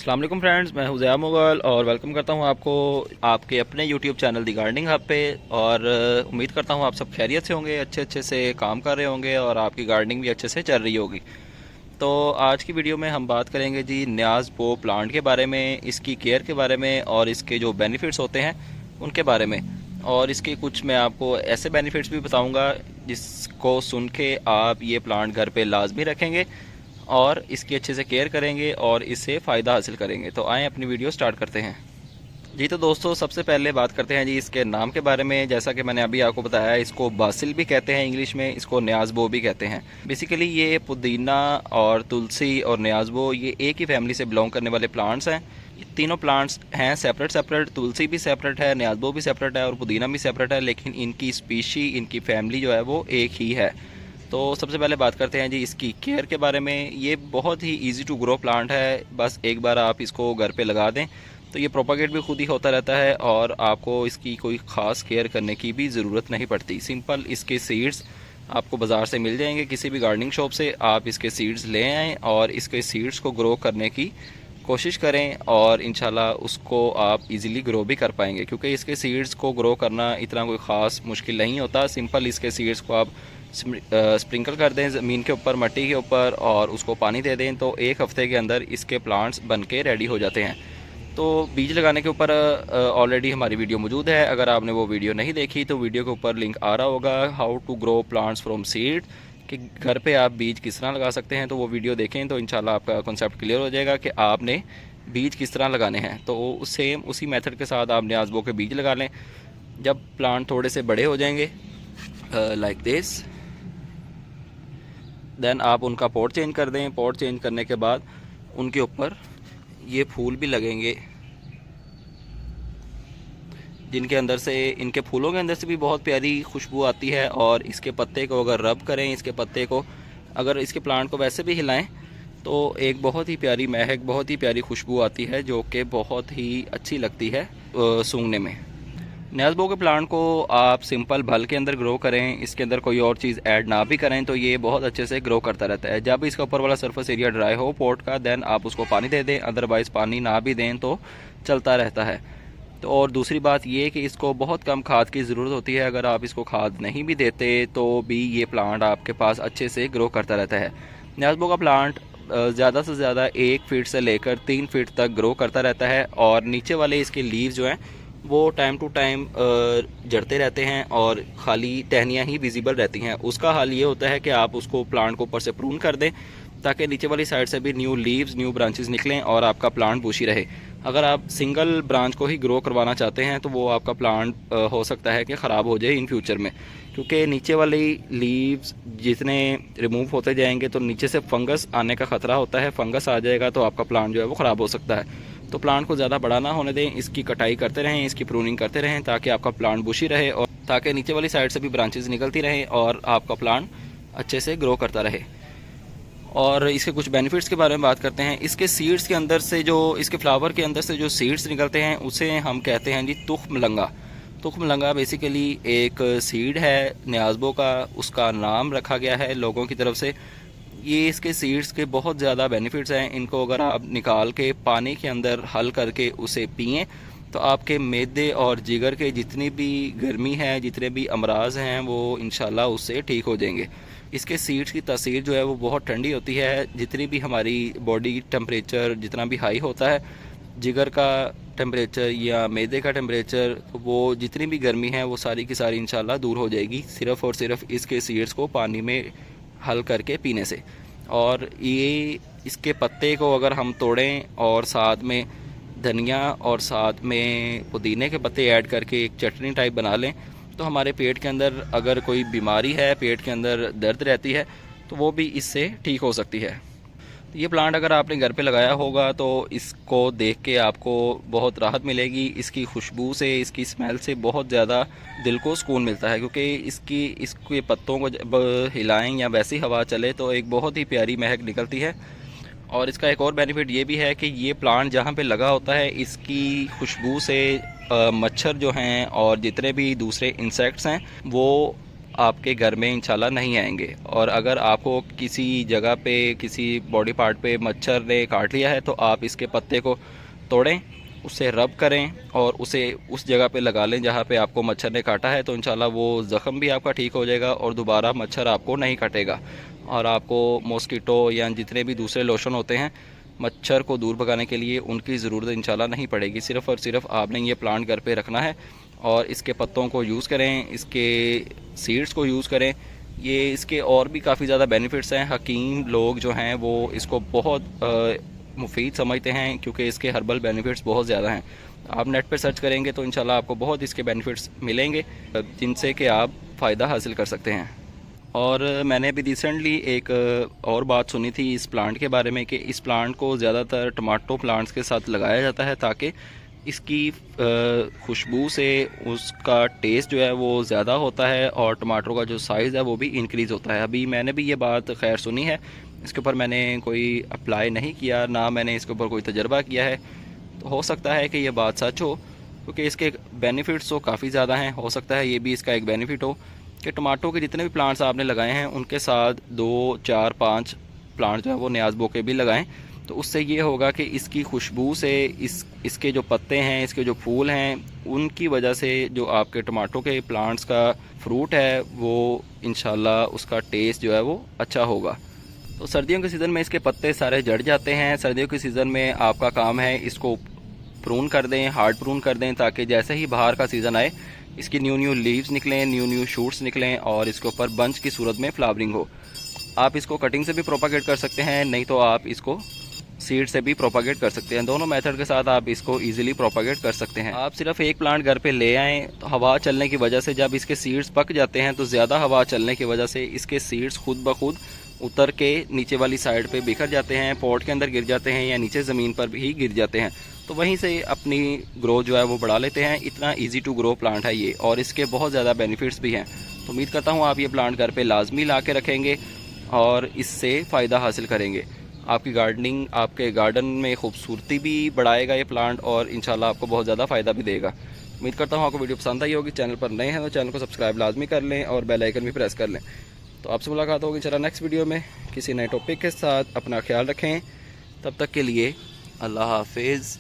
अस्सलाम वालेकुम फ्रेंड्स, मैं हूं ज़िया मुगल और वेलकम करता हूं आपको आपके अपने यूट्यूब चैनल दी गार्डनिंग हब पे। और उम्मीद करता हूं आप सब खैरियत से होंगे, अच्छे अच्छे से काम कर रहे होंगे और आपकी गार्डनिंग भी अच्छे से चल रही होगी। तो आज की वीडियो में हम बात करेंगे जी न्याज़ बो प्लांट के बारे में, इसकी केयर के बारे में और इसके जो बेनिफिट्स होते हैं उनके बारे में। और इसके कुछ मैं आपको ऐसे बेनिफिट्स भी बताऊंगा जिसको सुन के आप ये प्लांट घर पे लाजमी रखेंगे और इसकी अच्छे से केयर करेंगे और इससे फ़ायदा हासिल करेंगे। तो आएँ अपनी वीडियो स्टार्ट करते हैं। जी तो दोस्तों, सबसे पहले बात करते हैं जी इसके नाम के बारे में। जैसा कि मैंने अभी आपको बताया, इसको बासिल भी कहते हैं इंग्लिश में, इसको न्याज़बो भी कहते हैं। बेसिकली ये पुदीना और तुलसी और न्याज़बो ये एक ही फैमिली से बिलोंग करने वाले प्लांट्स हैं। ये तीनों प्लांट्स हैं सेपरेट सेपरेट, तुलसी भी सेपरेट है, न्याज़बो भी सेपरेट है और पुदीना भी सेपरेट है, लेकिन इनकी स्पीशी, इनकी फैमिली जो है वो एक ही है। तो सबसे पहले बात करते हैं जी इसकी केयर के बारे में। ये बहुत ही इजी टू ग्रो प्लांट है, बस एक बार आप इसको घर पे लगा दें तो ये प्रोपागेट भी खुद ही होता रहता है और आपको इसकी कोई ख़ास केयर करने की भी ज़रूरत नहीं पड़ती। सिंपल इसके सीड्स आपको बाज़ार से मिल जाएंगे, किसी भी गार्डनिंग शॉप से आप इसके सीड्स ले आएँ और इसके सीड्स को ग्रो करने की कोशिश करें और इंशाल्लाह उसको आप इजीली ग्रो भी कर पाएंगे, क्योंकि इसके सीड्स को ग्रो करना इतना कोई ख़ास मुश्किल नहीं होता। सिंपल इसके सीड्स को आप स्प्रिंकल कर दें ज़मीन के ऊपर, मट्टी के ऊपर, और उसको पानी दे दें तो एक हफ़्ते के अंदर इसके प्लांट्स बन के रेडी हो जाते हैं। तो बीज लगाने के ऊपर ऑलरेडी हमारी वीडियो मौजूद है। अगर आपने वो वीडियो नहीं देखी तो वीडियो के ऊपर लिंक आ रहा होगा, how to grow plants from seed, कि घर पे आप बीज किस तरह लगा सकते हैं। तो वो वीडियो देखें तो इंशाल्लाह आपका कॉन्सेप्ट क्लियर हो जाएगा कि आपने बीज किस तरह लगाने हैं। तो सेम उसी मेथड के साथ आप न्याज़बो के बीज लगा लें। जब प्लांट थोड़े से बड़े हो जाएंगे लाइक दिस, देन आप उनका पॉट चेंज कर दें। पॉट चेंज करने के बाद उनके ऊपर ये फूल भी लगेंगे, जिनके अंदर से, इनके फूलों के अंदर से भी बहुत प्यारी खुशबू आती है। और इसके पत्ते को अगर रब करें, इसके पत्ते को अगर इसके प्लांट को वैसे भी हिलाएं तो एक बहुत ही प्यारी महक, बहुत ही प्यारी खुशबू आती है, जो कि बहुत ही अच्छी लगती है सूंघने में। न्याज़बो के प्लांट को आप सिंपल भल के अंदर ग्रो करें, इसके अंदर कोई और चीज़ ऐड ना भी करें तो ये बहुत अच्छे से ग्रो करता रहता है। जब इसका ऊपर वाला सरफेस एरिया ड्राई हो पॉट का, देन आप उसको पानी दे दें, अदरवाइज़ पानी ना भी दें तो चलता रहता है। तो और दूसरी बात ये कि इसको बहुत कम खाद की ज़रूरत होती है। अगर आप इसको खाद नहीं भी देते तो भी ये प्लांट आपके पास अच्छे से ग्रो करता रहता है। न्याज़बो का प्लांट ज़्यादा से ज़्यादा 1 फीट से लेकर 3 फीट तक ग्रो करता रहता है और नीचे वाले इसके लीव्स जो हैं वो टाइम टू टाइम झड़ते रहते हैं और खाली टहनियाँ ही विजिबल रहती हैं। उसका हाल ये होता है कि आप उसको प्लांट को ऊपर से प्रून कर दें ताकि नीचे वाली साइड से भी न्यू लीव्स, न्यू ब्रांचेस निकलें और आपका प्लांट बुशी रहे। अगर आप सिंगल ब्रांच को ही ग्रो करवाना चाहते हैं तो वो आपका प्लांट हो सकता है कि ख़राब हो जाए इन फ्यूचर में, क्योंकि नीचे वाली लीव्स जितने रिमूव होते जाएंगे तो नीचे से फंगस आने का ख़तरा होता है। फंगस आ जाएगा तो आपका प्लांट जो है वो ख़राब हो सकता है। तो प्लांट को ज़्यादा बड़ा ना होने दें, इसकी कटाई करते रहें, इसकी प्रूनिंग करते रहें ताकि आपका प्लांट बुशी रहे और ताकि नीचे वाली साइड से भी ब्रांचेस निकलती रहें और आपका प्लांट अच्छे से ग्रो करता रहे। और इसके कुछ बेनिफिट्स के बारे में बात करते हैं। इसके सीड्स के अंदर से जो, इसके फ्लावर के अंदर से जो सीड्स निकलते हैं उसे हम कहते हैं जी तुख्मलंगा। तुख्मलंगा बेसिकली एक सीड है न्याज़बो का, उसका नाम रखा गया है लोगों की तरफ से। ये इसके सीड्स के बहुत ज़्यादा बेनिफिट्स हैं। इनको अगर आप निकाल के पानी के अंदर हल करके उसे पिएं तो आपके मैदे और जिगर के जितनी भी गर्मी है, जितने भी अमराज हैं, वो इंशाल्लाह उससे ठीक हो जाएंगे। इसके सीड्स की तासीर जो है वो बहुत ठंडी होती है। जितनी भी हमारी बॉडी टेम्परेचर जितना भी हाई होता है, जिगर का टेम्परेचर या मैदे का टेम्परेचर, वो जितनी भी गर्मी है वो सारी की सारी इंशाल्लाह दूर हो जाएगी, सिर्फ़ और सिर्फ इसके सीड्स को पानी में हल करके पीने से। और ये इसके पत्ते को अगर हम तोड़ें और साथ में धनिया और साथ में पुदीने के पत्ते ऐड करके एक चटनी टाइप बना लें तो हमारे पेट के अंदर अगर कोई बीमारी है, पेट के अंदर दर्द रहती है, तो वो भी इससे ठीक हो सकती है। तो ये प्लांट अगर आपने घर पे लगाया होगा तो इसको देख के आपको बहुत राहत मिलेगी। इसकी खुशबू से, इसकी स्मेल से बहुत ज़्यादा दिल को सुकून मिलता है, क्योंकि इसके पत्तों को जब हिलाएं या वैसी हवा चले तो एक बहुत ही प्यारी महक निकलती है। और इसका एक और बेनिफिट ये भी है कि ये प्लांट जहाँ पे लगा होता है, इसकी खुशबू से मच्छर जो हैं और जितने भी दूसरे इंसेक्ट्स हैं वो आपके घर में इंशाल्लाह नहीं आएंगे। और अगर आपको किसी जगह पे, किसी बॉडी पार्ट पे मच्छर ने काट लिया है तो आप इसके पत्ते को तोड़ें, उसे रब करें और उसे उस जगह पे लगा लें जहाँ पे आपको मच्छर ने काटा है, तो इंशाल्लाह वो ज़ख़म भी आपका ठीक हो जाएगा और दोबारा मच्छर आपको नहीं काटेगा। और आपको मॉस्किटो या जितने भी दूसरे लोशन होते हैं मच्छर को दूर भगाने के लिए, उनकी ज़रूरत इंशाल्लाह नहीं पड़ेगी। सिर्फ़ और सिर्फ आपने ये प्लांट घर पे रखना है और इसके पत्तों को यूज़ करें, इसके सीड्स को यूज़ करें। ये इसके और भी काफ़ी ज़्यादा बेनिफिट्स हैं। हकीम लोग जो हैं वो इसको बहुत मुफीद समझते हैं क्योंकि इसके हर्बल बेनिफिट्स बहुत ज़्यादा हैं। आप नेट पर सर्च करेंगे तो इंशाल्लाह आपको बहुत इसके बेनिफिट्स मिलेंगे जिनसे कि आप फ़ायदा हासिल कर सकते हैं। और मैंने अभी रिसेंटली एक और बात सुनी थी इस प्लांट के बारे में कि इस प्लांट को ज़्यादातर टमाटो प्लांट्स के साथ लगाया जाता है ताकि इसकी खुशबू से उसका टेस्ट जो है वो ज़्यादा होता है और टमाटरों का जो साइज़ है वो भी इंक्रीज़ होता है। अभी मैंने भी ये बात खैर सुनी है, इसके ऊपर मैंने कोई अप्लाई नहीं किया, ना मैंने इसके ऊपर कोई तजर्बा किया है। तो हो सकता है कि ये बात सच हो क्योंकि इसके बेनिफिट्स तो काफ़ी ज़्यादा हैं। हो सकता है ये भी इसका एक बेनिफिट हो कि टमाटो के जितने भी प्लांट्स आपने लगाए हैं उनके साथ 2, 4, 5 प्लांट जो है वो न्याज़ के भी लगाएं। तो उससे ये होगा कि इसकी खुशबू से इसके जो पत्ते हैं, इसके जो फूल हैं, उनकी वजह से जो आपके टमाटो के प्लांट्स का फ्रूट है वो इंशाल्लाह उसका टेस्ट जो है वो अच्छा होगा। तो सर्दियों के सीज़न में इसके पत्ते सारे जड़ जाते हैं। सर्दियों के सीज़न में आपका काम है इसको प्रून कर दें, हार्ड प्रून कर दें, ताकि जैसे ही बाहर का सीज़न आए इसकी न्यू लीव्स निकलें, न्यू शूट्स निकलें और इसके ऊपर बंच की सूरत में फ्लावरिंग हो। आप इसको कटिंग से भी प्रोपागेट कर सकते हैं, नहीं तो आप इसको सीड से भी प्रोपागेट कर सकते हैं। दोनों मेथड के साथ आप इसको इजीली प्रोपागेट कर सकते हैं। आप सिर्फ एक प्लांट घर पे ले आएँ तो हवा चलने की वजह से जब इसके सीड्स पक जाते हैं तो ज़्यादा हवा चलने की वजह से इसके सीड्स खुद ब खुद उतर के नीचे वाली साइड पे बिखर जाते हैं, पॉट के अंदर गिर जाते हैं या नीचे ज़मीन पर भी गिर जाते हैं। तो वहीं से अपनी ग्रोथ जो है वो बढ़ा लेते हैं। इतना इजी टू ग्रो प्लांट है ये और इसके बहुत ज़्यादा बेनिफिट्स भी हैं। तो उम्मीद करता हूँ आप ये प्लांट घर पे लाजमी ला के रखेंगे और इससे फ़ायदा हासिल करेंगे। आपकी गार्डनिंग, आपके गार्डन में खूबसूरती भी बढ़ाएगा ये प्लांट और इंशाल्लाह आपको बहुत ज़्यादा फ़ायदा भी देगा। उम्मीद करता हूँ आपको वीडियो पसंद आई होगी। चैनल पर नए हैं तो चैनल को सब्सक्राइब लाजमी कर लें और बेल आइकन भी प्रेस कर लें। तो आपसे मुलाकात होगी इंशाल्लाह नेक्स्ट वीडियो में किसी नए टॉपिक के साथ। अपना ख्याल रखें, तब तक के लिए अल्लाह हाफिज़।